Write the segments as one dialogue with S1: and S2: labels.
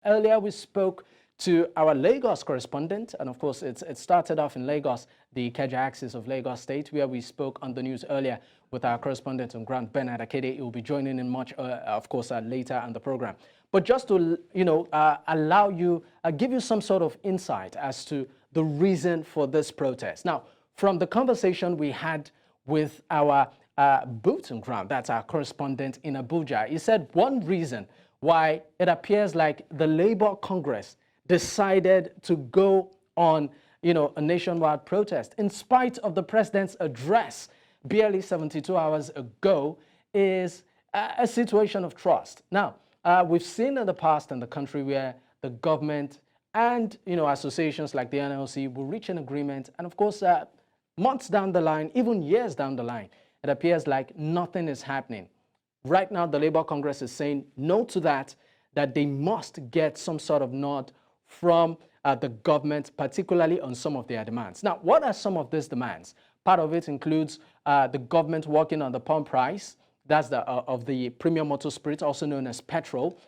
S1: Earlier, we spoke to our Lagos correspondent, and of course, it started off in Lagos, the Ikeja axis of Lagos State, where we spoke on the news earlier with our correspondent on ground, Bernard Akede. He will be joining in much, of course, later on the program. But just to, allow you, give you some sort of insight as to the reason for this protest. Now, from the conversation we had with our boots on ground, that's our correspondent in Abuja, he said one reason why it appears like the Labour Congress decided to go on, a nationwide protest, in spite of the president's address barely 72 hours ago, is a situation of trust. Now, we've seen in the past in the country where the government and, associations like the NLC will reach an agreement, and of course, months down the line, even years down the line, it appears like nothing is happening. Right now, the Labour Congress is saying no to that they must get some sort of nod from the government, particularly on some of their demands. Now, what are some of these demands? Part of it includes the government working on the pump price, that's of the premium motor spirit, also known as petrol,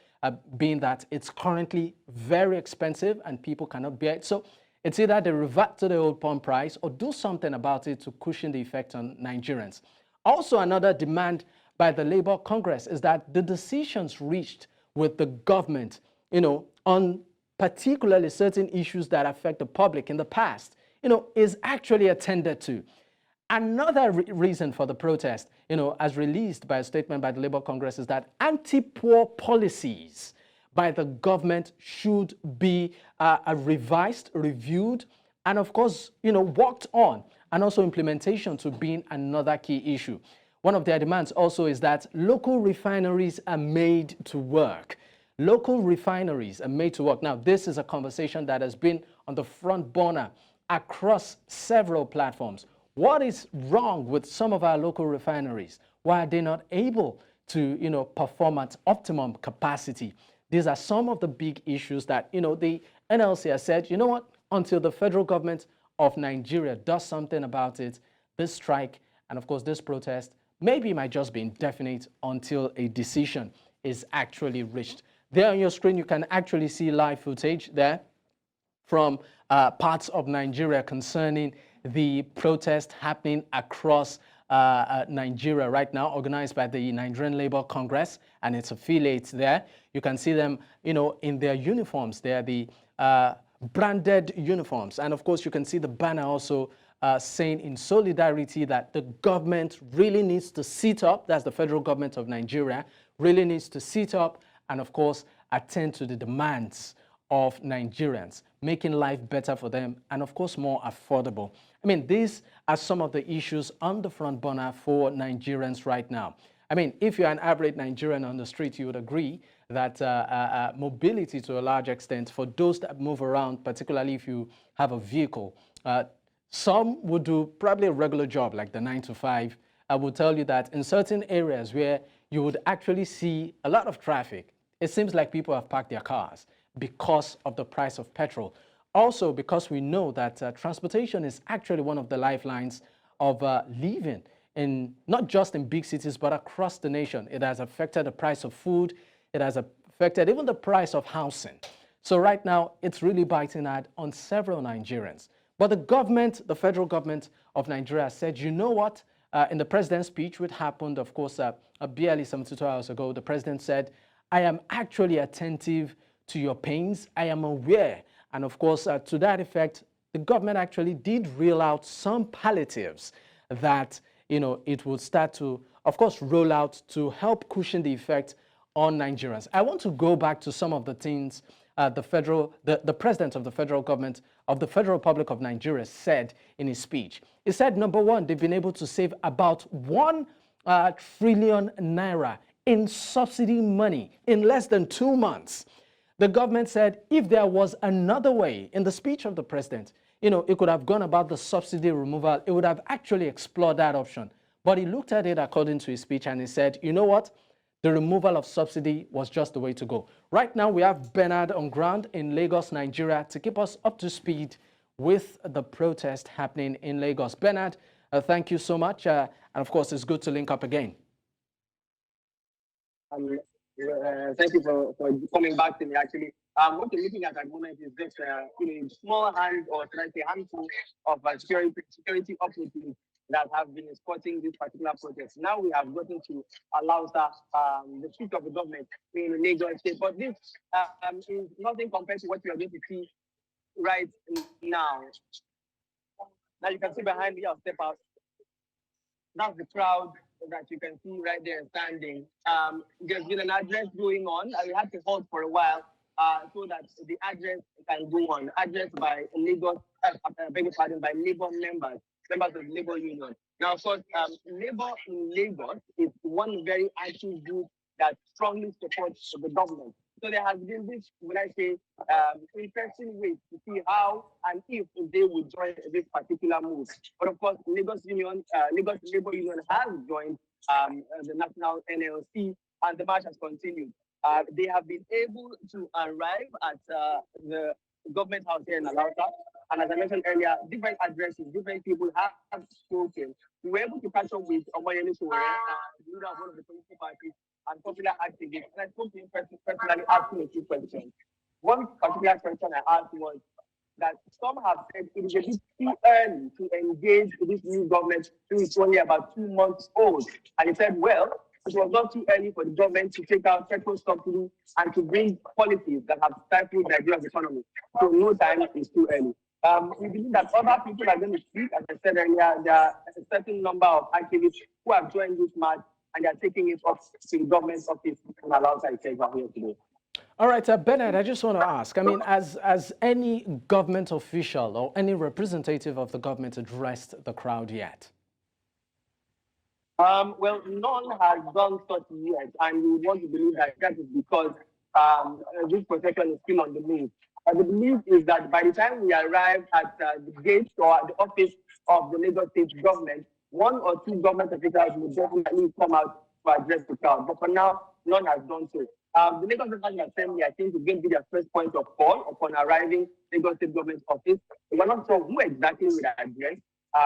S1: being that it's currently very expensive and people cannot bear it. So it's either they revert to the old pump price or do something about it to cushion the effect on Nigerians. Also, another demand by the Labour Congress is that the decisions reached with the government, on particularly certain issues that affect the public in the past, is actually attended to. Another reason for the protest, as released by a statement by the Labour Congress, is that anti-poor policies by the government should be revised, reviewed, and of course, worked on, and also implementation to being another key issue. One of their demands also is that local refineries are made to work. Local refineries are made to work. Now, this is a conversation that has been on the front burner across several platforms. What is wrong with some of our local refineries? Why are they not able to, perform at optimum capacity? These are some of the big issues that, the NLC has said, you know what, until the federal government of Nigeria does something about it, this strike and, of course, this protest maybe might just be indefinite until a decision is actually reached. There on your screen, you can actually see live footage there from parts of Nigeria concerning the protest happening across Nigeria right now, organized by the Nigerian Labour Congress and its affiliates there. You can see them, in their uniforms. They're the branded uniforms. And of course, you can see the banner also saying in solidarity that the government really needs to sit up, that's the federal government of Nigeria, really needs to sit up and, of course, attend to the demands of Nigerians, making life better for them and, of course, more affordable. I mean, these are some of the issues on the front burner for Nigerians right now. I mean, if you're an average Nigerian on the street, you would agree that mobility to a large extent for those that move around, particularly if you have a vehicle, some would do probably a regular job like the 9 to 5. I will tell you that in certain areas where you would actually see a lot of traffic, it seems like people have parked their cars because of the price of petrol. Also, because we know that transportation is actually one of the lifelines of living in not just in big cities, but across the nation. It has affected the price of food. It has affected even the price of housing. So right now, it's really biting hard on several Nigerians. But the government, the federal government of Nigeria said, you know what? In the president's speech, which happened, of course, barely 72 hours ago, the president said, I am actually attentive to your pains. I am aware. And of course, to that effect, the government actually did reel out some palliatives that, it would start to, of course, roll out to help cushion the effect on Nigerians. I want to go back to some of the things the president of the federal government of the Federal Republic of Nigeria said in his speech. He said, number one, they've been able to save about 1 trillion naira in subsidy money in less than 2 months. The government said if there was another way, in the speech of the president, it could have gone about the subsidy removal. It would have actually explored that option. But he looked at it according to his speech and he said, you know what? The removal of subsidy was just the way to go. Right now, we have Bernard on ground in Lagos, Nigeria, to keep us up to speed with the protest happening in Lagos. Bernard, thank you so much. And of course, it's good to link up again.
S2: Thank you for coming back to me. Actually, what we're looking at the moment is just small hand, or should I say handful of security operatives that have been escorting this particular protest. Now we have gotten to Alausa, the seat of the government in Lagos State. But this is nothing compared to what we are going to see right now. Now you can see behind me, I'll step out. That's the crowd that you can see right there standing. There's been an address going on, and we had to halt for a while so that the address can go on. Address by Lagos, beg your pardon, by Labour members of the Labour Union. Now, of course, Labour in Lagos is one very active group that strongly supports the government. So there has been this, when I say, interesting way to see how and if they would join this particular move. But of course, Lagos Labour Union has joined the National NLC, and the march has continued. They have been able to arrive at the government house here in Alausa. And as I mentioned earlier, different addresses, different people have spoken. We were able to catch up with Omoyele Sowore, the leader of one of the political parties and popular activist. And I spoke to him personally, asking a few questions. One particular question I asked was that some have said it is a bit too early to engage this new government, who is only about 2 months old. And he said, well, it was not too early for the government to take out petrol subsidy and to bring policies that have stifled Nigeria's economy. So no time is too early. We believe that other people are going to speak. As I said earlier, there are a certain number of activists who have joined this march, and they are taking it up to the government's office and alongside here today.
S1: All right, Bernard, I just want to ask, I mean, as any government official or any representative of the government addressed the crowd yet?
S2: Well, none has done such yet, and we want to believe that that is because this protection is still on the move. The belief is that by the time we arrive at the gate or at the office of the Lagos State government, one or two government officials will definitely come out to address the crowd. But for now, none has done so. The Lagos National Assembly, I think, is going to be their first point of call upon arriving Lagos State government office. We're not sure who exactly will address,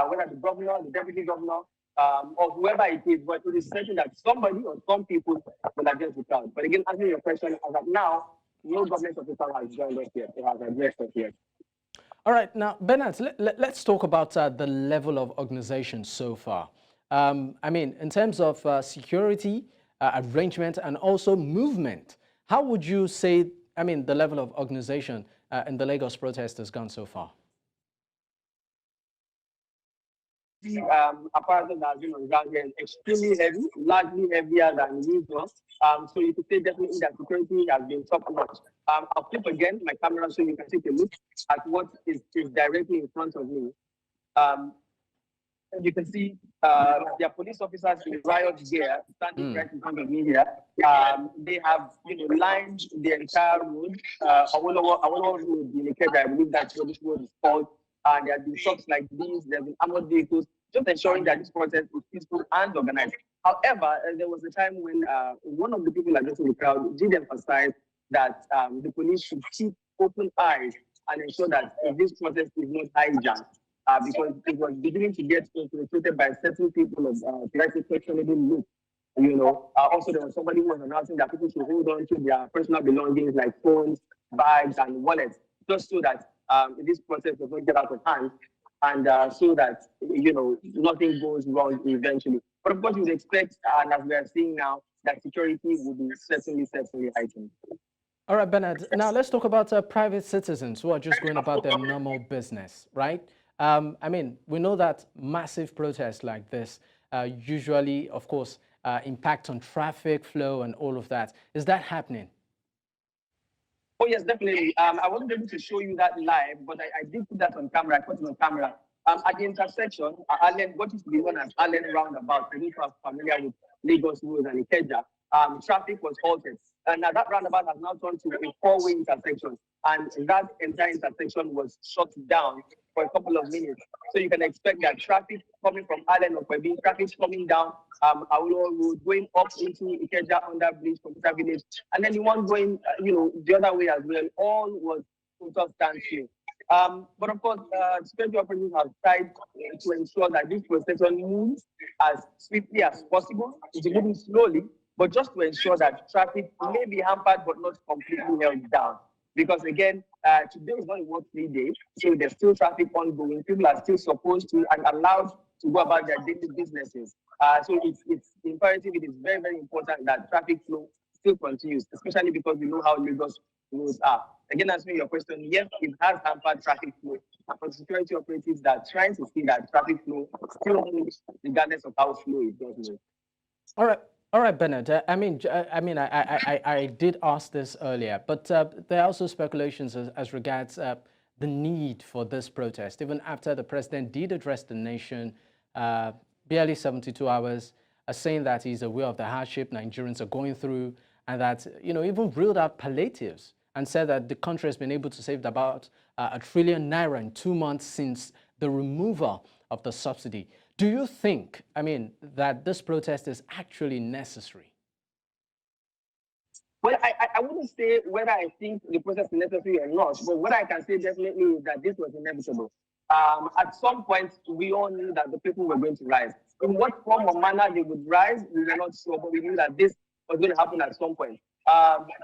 S2: whether the governor, the deputy governor, or whoever it is, but it is certain that somebody or some people will address the crowd. But again, answering your question, as of now, no government official has joined us yet. It has addressed us yet.
S1: All right, now, Bernard, let's talk about the level of organization so far. I mean, in terms of security, arrangement, and also movement, how would you say, I mean, the level of organization in the Lagos protest has gone so far?
S2: The apparatus that has been on ground here is extremely heavy, largely heavier than usual. So you could say definitely that security has been top notch. I'll flip again my camera so you can take a look at what is directly in front of me. You can see there are police officers in riot gear standing right in front of me here. They have lined the entire road, Awolowo Road in Ikeja, I believe that's what this road is called. And there have been shops like these, there have been armored vehicles, just ensuring that this protest is peaceful and organized. However, there was a time when one of the people addressing the crowd did emphasize that the police should keep open eyes and ensure that this protest is not hijacked. Because it was beginning to get infiltrated by certain people of questionable look. Also there was somebody who was announcing that people should hold on to their personal belongings like phones, bags, and wallets, just so that this process does not get out of hand, and so that nothing goes wrong eventually. But of course, you would expect, and as we are seeing now, that security would be certainly heightened.
S1: All right, Bernard. Now let's talk about private citizens who are just going about their normal business, right? I mean, we know that massive protests like this usually, of course, impact on traffic flow and all of that. Is that happening?
S2: Oh, yes, definitely. I wasn't able to show you that live, but I did put that on camera. I put it on camera. At the intersection, what used to be known as Allen Roundabout, I think you are familiar with Lagos Road and Ikeja, traffic was halted. And now that roundabout has now turned to a four-way intersection. And that entire intersection was shut down for a couple of minutes. So you can expect that traffic coming from Allen or Kwebe, traffic coming down Awolowo Road, going up into Ikeja under bridge from Ita Village, and then the one going, the other way as well. All was total standstill. But of course, security operatives have tried to ensure that this procession moves as swiftly as possible. It's moving slowly, but just to ensure that traffic may be hampered but not completely held down. Because again, today is not a work-free day, so there's still traffic ongoing. People are still supposed to and allowed to go about their daily businesses. So it's imperative, it is very, very important that traffic flow still continues, especially because we know how Lagos roads are. Again, answering your question, yes, it has hampered traffic flow. And for security operatives that are trying to see that traffic flow still moves regardless of how slow it does move.
S1: All right. All right, Bernard. I did ask this earlier, but there are also speculations as regards the need for this protest, even after the president did address the nation barely 72 hours, saying that he's aware of the hardship Nigerians are going through, and that, even reeled out palliatives and said that the country has been able to save about ₦1 trillion in 2 months since the removal of the subsidy. Do you think, that this protest is actually necessary?
S2: Well, I wouldn't say whether I think the process is necessary or not, but what I can say definitely is that this was inevitable. At some point, we all knew that the people were going to rise. In what form or manner they would rise, we were not sure, but we knew that this was going to happen at some point.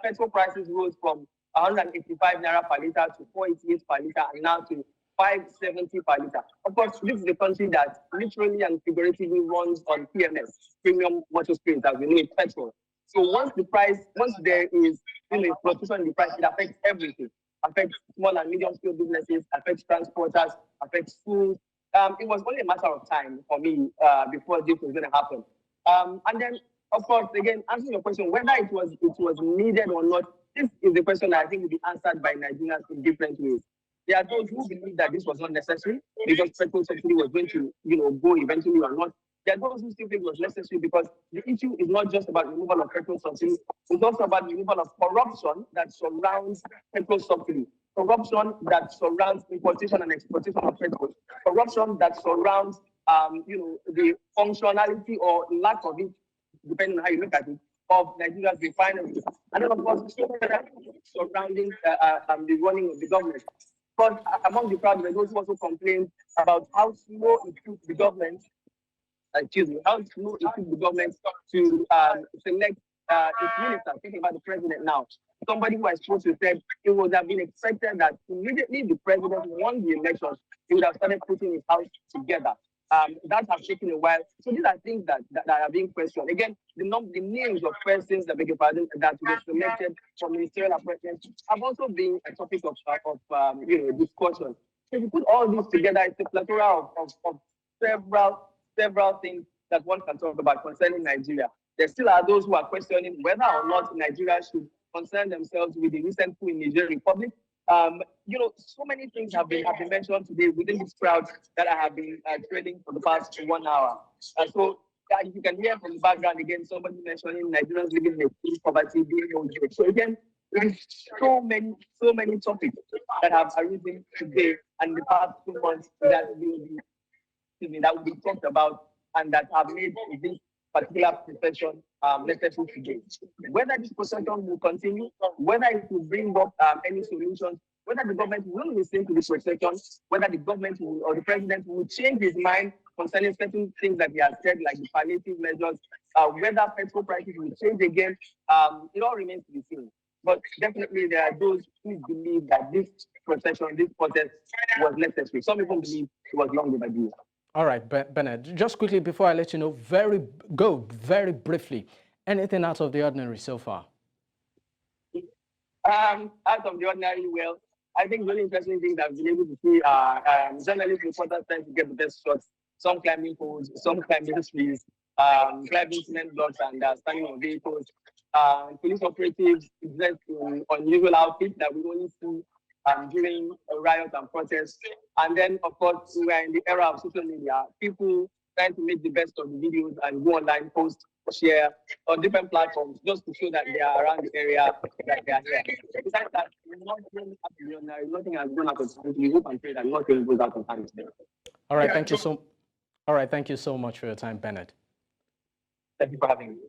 S2: Petrol prices rose from 185 naira per liter to 488 per liter, and now to 570 per liter. Of course, this is a country that literally and figuratively runs on PMS, premium motor spirits, as we know, petrol. So once there is a fluctuation in the price, it affects everything. Affects small and medium scale businesses, affects transporters, affects food. It was only a matter of time for me before this was going to happen. And then, of course, again, answering your question, whether it was needed or not, this is the question that I think will be answered by Nigerians in different ways. There are those who believe that this was not necessary because petrol subsidy was going to, go eventually or not. There are those who still think it was necessary because the issue is not just about removal of petrol subsidy, it's also about the removal of corruption that surrounds petrol subsidy, corruption that surrounds importation and exportation of petrol, corruption that surrounds, the functionality or lack of it, depending on how you look at it, of Nigeria's refineries, and then of course surrounding the running of the government. But among the crowd, there are those who also complain about how slow it took the government, how slow it took the government to select its minister, thinking about the president now. Somebody who I spoke to said it would have been expected that immediately the president won the elections, he would have started putting his house together. That has taken a while. So these are things that are being questioned. Again, the names of persons that were selected for ministerial appointments have also been a topic of discussion. So if you put all these together, it's a plethora of several things that one can talk about concerning Nigeria. There still are those who are questioning whether or not Nigeria should concern themselves with the recent coup in Niger Republic. So many things have been mentioned today within this crowd that I have been trading for the past 1 hour. So you can hear from the background again somebody mentioning Nigerians living in extreme poverty, being no joke. So again, there's so many topics that have arisen today and the past 2 months that will be talked about and that have made this particular profession necessary today. Whether this procession will continue, whether it will bring up any solutions, whether the government will listen to this procession, whether the government will, or the president will change his mind concerning certain things that he has said, like the palliative measures, whether petrol prices will change again, it all remains to be seen. But definitely there are those who believe that this procession, this protest was necessary. Some people believe it was long overdue.
S1: All right, Bernard, just quickly before I let you know, very briefly, anything out of the ordinary so far?
S2: Out of the ordinary, well, I think really interesting things I've been able to see are journalists, reporters trying to get the best shots, some climbing poles, some climbing trees, climbing cement blocks and standing on vehicles, police operatives dressed in unusual outfits that we only see during a riot and protest. And then, of course, we are in the era of social media, people trying to make the best of the videos and go online, post, share on different platforms just to show that they are around the area, that they are here. Besides that, nothing has gone out of time. We hope and pray that nothing goes out of time today.
S1: All right, thank you so much for your time, Bernard.
S2: Thank you for having me.